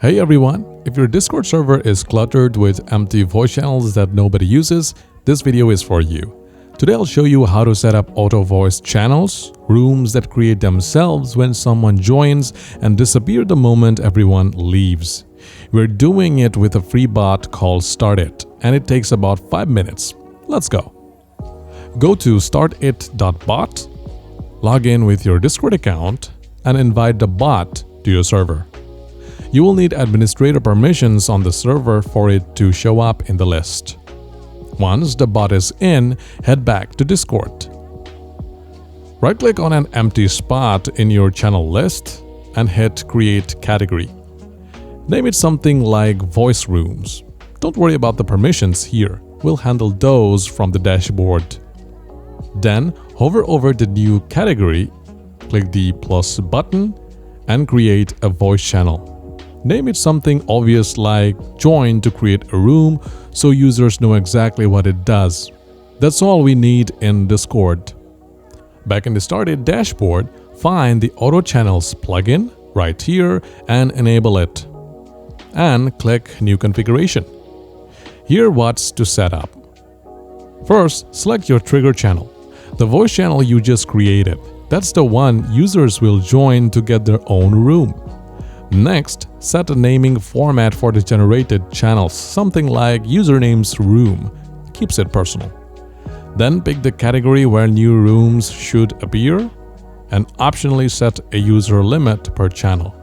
Hey everyone, if your Discord server is cluttered with empty voice channels that nobody uses, this video is for you. Today I'll show you how to set up auto voice channels, rooms that create themselves when someone joins and disappear the moment everyone leaves. We're doing it with a free bot called StartIT, and it takes about 5 minutes. Let's go. Go to startit.bot, log in with your Discord account, and invite the bot to your server. You will need administrator permissions on the server for it to show up in the list. Once the bot is in, head back to Discord. Right-click on an empty spot in your channel list and hit Create Category. Name it something like Voice Rooms. Don't worry about the permissions here. We'll handle those from the dashboard. Then, hover over the new category, click the plus button, and create a voice channel. Name it something obvious like Join to create a room so users know exactly what it does. That's all we need in Discord. Back in the StartIT dashboard, find the Auto Channels plugin right here and enable it. And click New Configuration. Here what's to set up. First, select your trigger channel, the voice channel you just created. That's the one users will join to get their own room. Next, set a naming format for the generated channels, something like username's room. Keeps it personal. Then pick the category where new rooms should appear and optionally set a user limit per channel.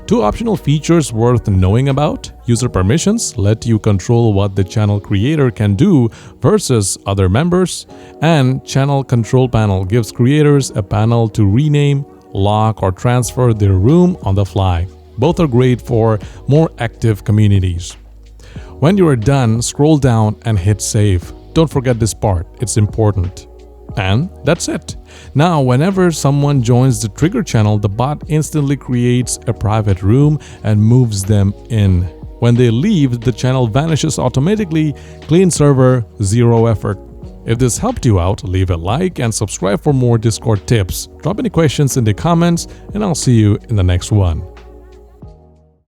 Two optional features worth knowing about: user permissions let you control what the channel creator can do versus other members, and channel control panel gives creators a panel to rename, lock, or transfer their room on the fly. Both are great for more active communities. When you are done, scroll down and hit save. Don't forget this part, it's important. And that's it. Now, whenever someone joins the trigger channel, the bot instantly creates a private room and moves them in. When they leave, the channel vanishes automatically. Clean server, zero effort. If this helped you out, leave a like and subscribe for more Discord tips. Drop any questions in the comments, and I'll see you in the next one.